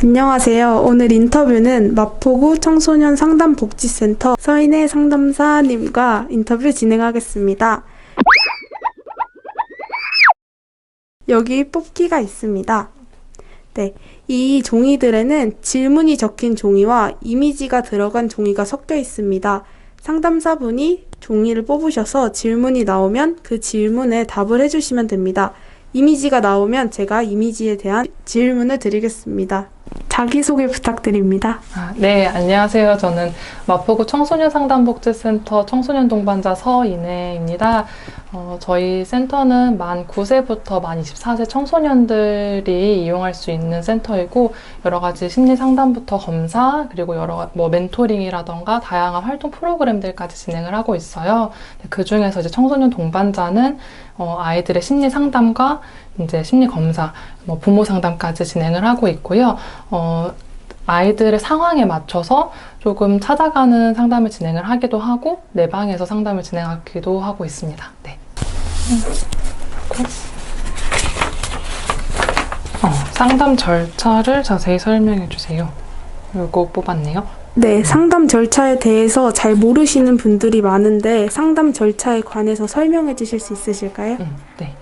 안녕하세요. 오늘 인터뷰는 마포구 청소년 상담복지센터 서인혜 상담사님과 인터뷰 진행하겠습니다. 여기 뽑기가 있습니다. 네, 이 종이들에는 질문이 적힌 종이와 이미지가 들어간 종이가 섞여 있습니다. 상담사분이 종이를 뽑으셔서 질문이 나오면 그 질문에 답을 해주시면 됩니다. 이미지가 나오면 제가 이미지에 대한 질문을 드리겠습니다. 자기소개 부탁드립니다. 네, 안녕하세요. 저는 마포구 청소년 상담복지센터 청소년 동반자 서인혜입니다. 저희 센터는 만 9세부터 만 24세 청소년들이 이용할 수 있는 센터이고, 여러 가지 심리 상담부터 검사, 그리고 멘토링이라던가 다양한 활동 프로그램들까지 진행을 하고 있어요. 그 중에서 이제 청소년 동반자는 아이들의 심리 상담과 이제 심리 검사, 부모 상담까지 진행을 하고 있고요. 아이들의 상황에 맞춰서 조금 찾아가는 상담을 진행을 하기도 하고, 내 방에서 상담을 진행하기도 하고 있습니다. 네. 상담 절차를 자세히 설명해 주세요. 이거 뽑았네요. 네, 상담 절차에 대해서 잘 모르시는 분들이 많은데 상담 절차에 관해서 설명해 주실 수 있으실까요? 네.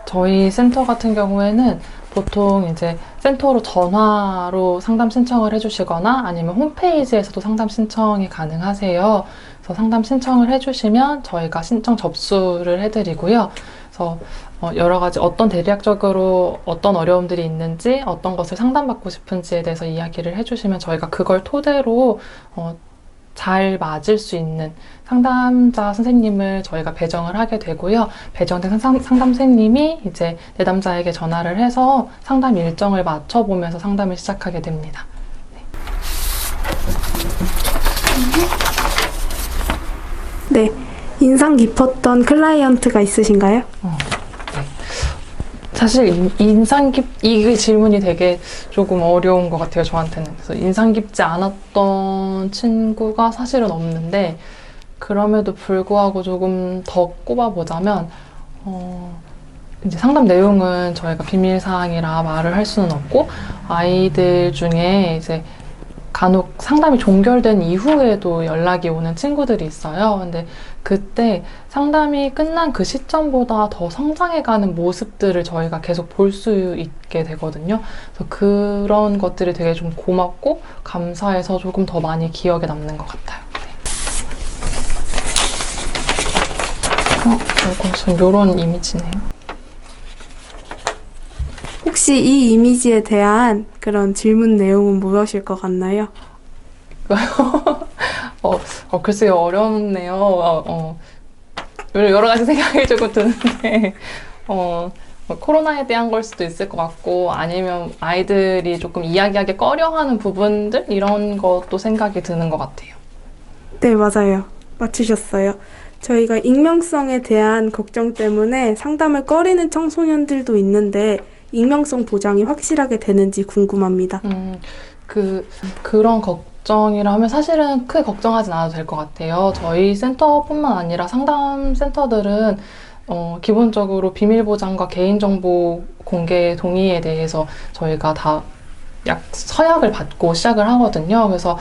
저희 센터 같은 경우에는 보통 이제 센터로 전화로 상담 신청을 해주시거나 아니면 홈페이지에서도 상담 신청이 가능하세요. 그래서 상담 신청을 해주시면 저희가 신청 접수를 해드리고요. 그래서 여러 가지 대략적으로 어떤 어려움들이 있는지, 어떤 것을 상담받고 싶은지에 대해서 이야기를 해주시면 저희가 그걸 토대로 잘 맞을 수 있는 상담자 선생님을 저희가 배정을 하게 되고요. 배정된 상담 선생님이 이제 내담자에게 전화를 해서 상담 일정을 맞춰보면서 상담을 시작하게 됩니다. 네, 인상 깊었던 클라이언트가 있으신가요? 사실 이 질문이 되게 조금 어려운 것 같아요, 저한테는. 그래서 인상 깊지 않았던 친구가 사실은 없는데, 그럼에도 불구하고 조금 더 꼽아보자면, 이제 상담 내용은 저희가 비밀사항이라 말을 할 수는 없고, 아이들 중에 이제 간혹 상담이 종결된 이후에도 연락이 오는 친구들이 있어요. 근데 그때 상담이 끝난 그 시점보다 더 성장해가는 모습들을 저희가 계속 볼 수 있게 되거든요. 그래서 그런 것들이 되게 좀 고맙고 감사해서 조금 더 많이 기억에 남는 것 같아요. 이거 이런 이미지네요. 혹시 이 이미지에 대한 그런 질문 내용은 무엇일 것 같나요? 글쎄요, 어렵네요. 여러 가지 생각이 조금 드는데, 코로나에 대한 걸 수도 있을 것 같고, 아니면 아이들이 조금 이야기하기 꺼려하는 부분들, 이런 것도 생각이 드는 것 같아요. 네, 맞아요. 맞추셨어요. 저희가 익명성에 대한 걱정 때문에 상담을 꺼리는 청소년들도 있는데, 익명성 보장이 확실하게 되는지 궁금합니다. 그런 걱정이라 하면 사실은 크게 걱정하진 않아도 될 것 같아요. 저희 센터뿐만 아니라 상담 센터들은 기본적으로 비밀 보장과 개인정보 공개 동의에 대해서 저희가 다 서약을 받고 시작을 하거든요. 그래서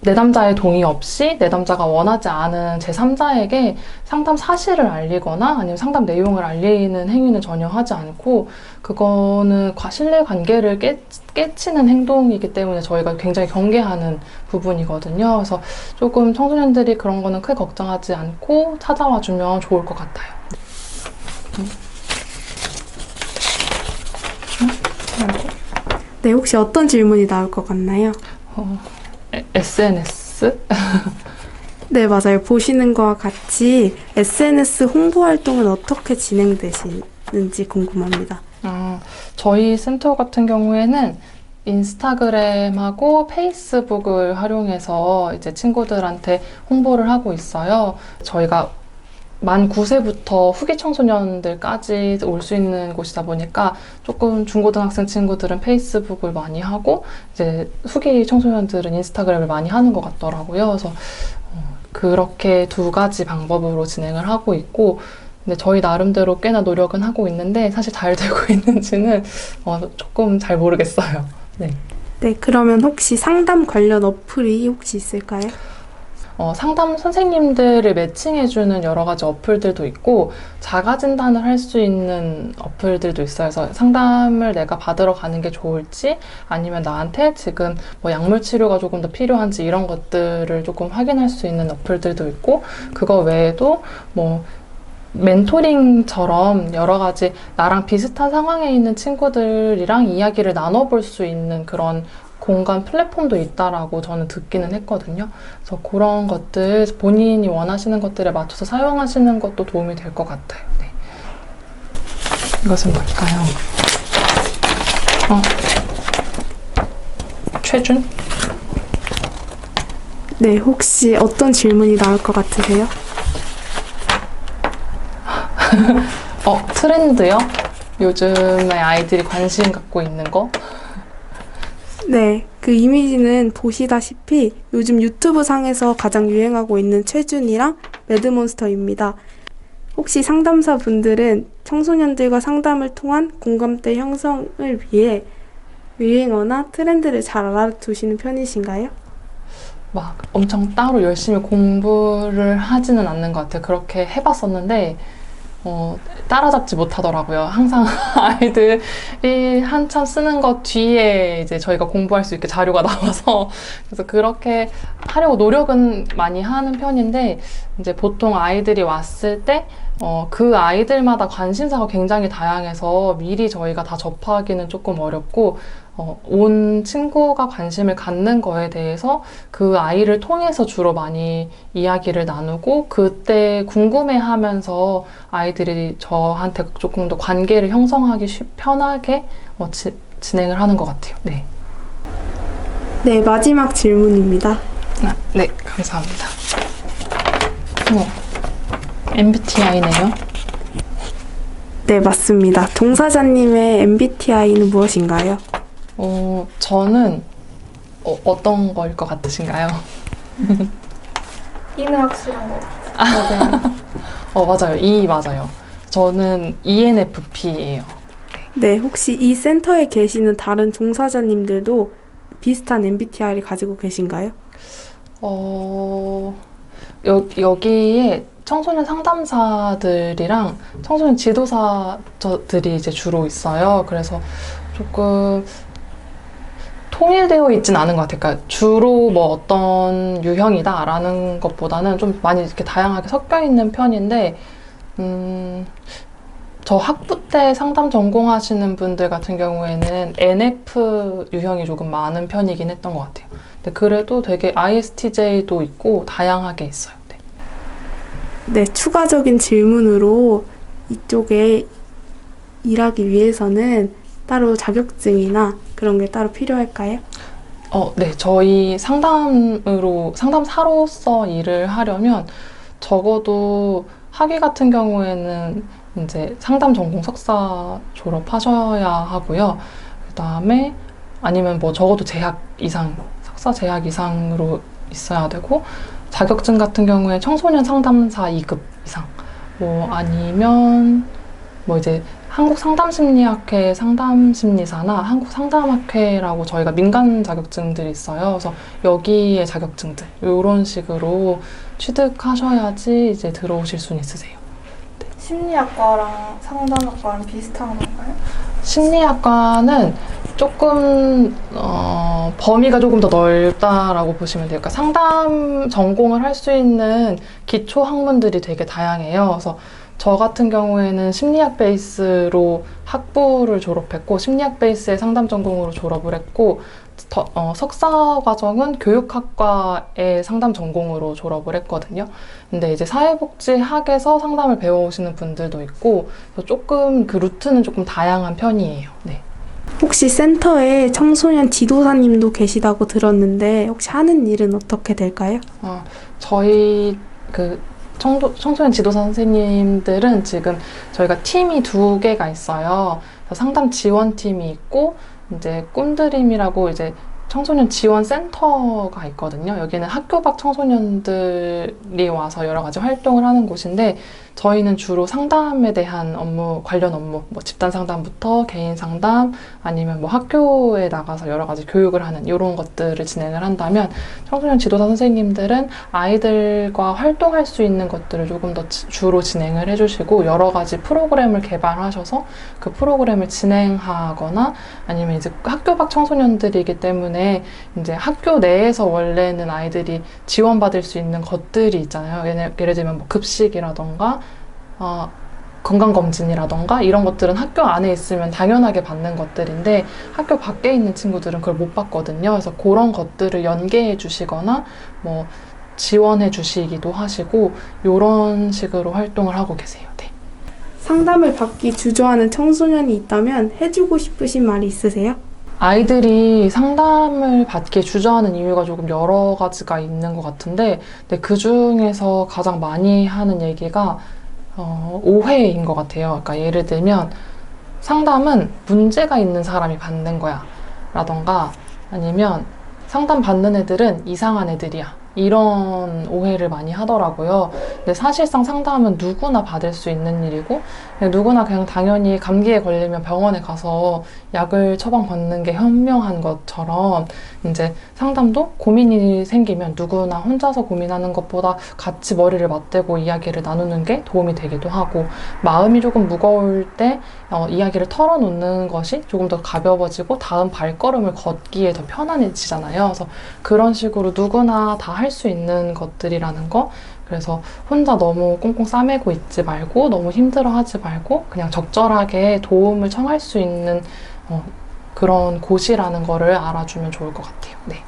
내담자의 동의 없이 내담자가 원하지 않은 제3자에게 상담 사실을 알리거나 아니면 상담 내용을 알리는 행위는 전혀 하지 않고, 그거는 신뢰관계를 깨치는 행동이기 때문에 저희가 굉장히 경계하는 부분이거든요. 그래서 조금 청소년들이 그런 거는 크게 걱정하지 않고 찾아와 주면 좋을 것 같아요. 네, 혹시 어떤 질문이 나올 것 같나요? SNS? 네, 맞아요. 보시는 거와 같이 SNS 홍보 활동은 어떻게 진행되시는지 궁금합니다. 저희 센터 같은 경우에는 인스타그램하고 페이스북을 활용해서 이제 친구들한테 홍보를 하고 있어요. 저희가 만 9세부터 후기 청소년들까지 올 수 있는 곳이다 보니까 조금 중고등학생 친구들은 페이스북을 많이 하고 이제 후기 청소년들은 인스타그램을 많이 하는 것 같더라고요. 그래서 그렇게 두 가지 방법으로 진행을 하고 있고, 근데 저희 나름대로 꽤나 노력은 하고 있는데 사실 잘 되고 있는지는 조금 잘 모르겠어요. 네. 네, 그러면 혹시 상담 관련 어플이 혹시 있을까요? 상담 선생님들을 매칭해주는 여러 가지 어플들도 있고, 자가 진단을 할 수 있는 어플들도 있어요. 그래서 상담을 내가 받으러 가는 게 좋을지, 아니면 나한테 지금 뭐 약물 치료가 조금 더 필요한지 이런 것들을 조금 확인할 수 있는 어플들도 있고, 그거 외에도 뭐 멘토링처럼 여러 가지 나랑 비슷한 상황에 있는 친구들이랑 이야기를 나눠볼 수 있는 그런 공간 플랫폼도 있다라고 저는 듣기는 했거든요. 그래서 그런 것들, 본인이 원하시는 것들에 맞춰서 사용하시는 것도 도움이 될 것 같아요. 네. 이것은 뭘까요? 최준? 네, 혹시 어떤 질문이 나올 것 같으세요? 트렌드요? 요즘에 아이들이 관심 갖고 있는 거? 네, 그 이미지는 보시다시피 요즘 유튜브 상에서 가장 유행하고 있는 최준이랑 매드몬스터입니다. 혹시 상담사 분들은 청소년들과 상담을 통한 공감대 형성을 위해 유행어나 트렌드를 잘 알아두시는 편이신가요? 막 엄청 따로 열심히 공부를 하지는 않는 것 같아요. 그렇게 해봤었는데, 따라잡지 못하더라고요. 항상 아이들이 한참 쓰는 것 뒤에 이제 저희가 공부할 수 있게 자료가 나와서 그래서 그렇게 하려고 노력은 많이 하는 편인데 이제 보통 아이들이 왔을 때 그 아이들마다 관심사가 굉장히 다양해서 미리 저희가 다 접하기는 조금 어렵고 온 친구가 관심을 갖는 거에 대해서 그 아이를 통해서 주로 많이 이야기를 나누고 그때 궁금해하면서 아이들이 저한테 조금 더 관계를 형성하기 편하게 진행을 하는 것 같아요. 네. 네, 마지막 질문입니다. 네, 감사합니다. MBTI네요. 네, 맞습니다. 종사자님의 MBTI는 무엇인가요? 저는 어떤 거일 것 같으신가요? 이는 확실한 거. 맞아요. 맞아요. 저는 ENFP예요. 네, 혹시 이 센터에 계시는 다른 종사자님들도 비슷한 MBTI를 가지고 계신가요? 여기에 청소년 상담사들이랑 청소년 지도사들이 이제 주로 있어요. 그래서 조금 통일되어 있진 않은 것 같아요. 그러니까 주로 뭐 어떤 유형이다라는 것보다는 좀 많이 이렇게 다양하게 섞여 있는 편인데, 저 학부 때 상담 전공하시는 분들 같은 경우에는 NF 유형이 조금 많은 편이긴 했던 것 같아요. 근데 그래도 되게 ISTJ도 있고 다양하게 있어요. 네. 네, 추가적인 질문으로 이쪽에 일하기 위해서는 따로 자격증이나 그런 게 따로 필요할까요? 네. 저희 상담사로서 일을 하려면 적어도 학위 같은 경우에는 이제 상담 전공 석사 졸업하셔야 하고요. 그 다음에 아니면 뭐 적어도 재학 이상, 석사 재학 이상으로 있어야 되고, 자격증 같은 경우에 청소년 상담사 2급 이상, 뭐 아니면 뭐 이제 한국상담심리학회 상담심리사나 한국상담학회라고 저희가 민간 자격증들이 있어요. 그래서 여기에 자격증들 이런 식으로 취득하셔야지 이제 들어오실 수는 있으세요. 심리학과랑 상담학과랑 비슷한 건가요? 심리학과는 조금 범위가 조금 더 넓다라고 보시면 돼요. 그러니까 상담 전공을 할 수 있는 기초 학문들이 되게 다양해요. 그래서 저 같은 경우에는 심리학 베이스로 학부를 졸업했고 심리학 베이스의 상담 전공으로 졸업을 했고 석사 과정은 교육학과의 상담 전공으로 졸업을 했거든요. 근데 이제 사회복지학에서 상담을 배워오시는 분들도 있고 조금 그 루트는 조금 다양한 편이에요. 네. 혹시 센터에 청소년 지도사님도 계시다고 들었는데 혹시 하는 일은 어떻게 될까요? 저희 청소년 지도사 선생님들은 지금 저희가 팀이 2개가 있어요. 상담 지원팀이 있고 이제 꿈드림이라고 이제 청소년 지원 센터가 있거든요. 여기는 학교 밖 청소년들이 와서 여러 가지 활동을 하는 곳인데 저희는 주로 상담에 대한 업무, 관련 업무, 뭐 집단 상담부터 개인 상담, 아니면 뭐 학교에 나가서 여러 가지 교육을 하는 이런 것들을 진행을 한다면, 청소년 지도사 선생님들은 아이들과 활동할 수 있는 것들을 조금 더 주로 진행을 해주시고, 여러 가지 프로그램을 개발하셔서 그 프로그램을 진행하거나, 아니면 이제 학교 밖 청소년들이기 때문에 이제 학교 내에서 원래는 아이들이 지원받을 수 있는 것들이 있잖아요. 예를 들면 뭐 급식이라던가 건강검진이라던가 이런 것들은 학교 안에 있으면 당연하게 받는 것들인데, 학교 밖에 있는 친구들은 그걸 못 받거든요. 그래서 그런 것들을 연계해 주시거나 뭐 지원해 주시기도 하시고, 이런 식으로 활동을 하고 계세요. 네. 상담을 받기 주저하는 청소년이 있다면 해주고 싶으신 말이 있으세요? 아이들이 상담을 받기에 주저하는 이유가 조금 여러 가지가 있는 것 같은데, 근데 그 중에서 가장 많이 하는 얘기가 오해인 것 같아요. 그러니까 예를 들면 상담은 문제가 있는 사람이 받는 거야 라던가, 아니면 상담 받는 애들은 이상한 애들이야, 이런 오해를 많이 하더라고요. 근데 사실상 상담은 누구나 받을 수 있는 일이고, 그냥 누구나 그냥 당연히 감기에 걸리면 병원에 가서 약을 처방받는 게 현명한 것처럼, 이제 상담도 고민이 생기면 누구나 혼자서 고민하는 것보다 같이 머리를 맞대고 이야기를 나누는 게 도움이 되기도 하고, 마음이 조금 무거울 때 이야기를 털어놓는 것이 조금 더 가벼워지고 다음 발걸음을 걷기에 더 편안해지잖아요. 그래서 그런 식으로 누구나 다 할 수 있는 것들이라는 거. 그래서 혼자 너무 꽁꽁 싸매고 있지 말고, 너무 힘들어하지 말고, 그냥 적절하게 도움을 청할 수 있는 그런 곳이라는 거를 알아주면 좋을 것 같아요. 네.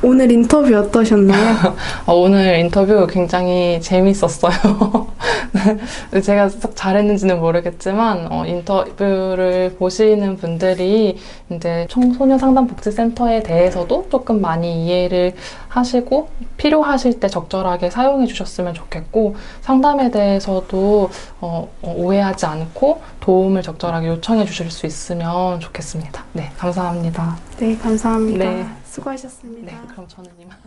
오늘 인터뷰 어떠셨나요? 오늘 인터뷰 굉장히 재밌었어요. 제가 썩 잘했는지는 모르겠지만, 인터뷰를 보시는 분들이 이제 청소년 상담복지센터에 대해서도 조금 많이 이해를 하시고, 필요하실 때 적절하게 사용해 주셨으면 좋겠고, 상담에 대해서도 오해하지 않고 도움을 적절하게 요청해 주실 수 있으면 좋겠습니다. 네, 감사합니다. 네, 감사합니다. 네. 수고하셨습니다. 네, 그럼 저는 이만.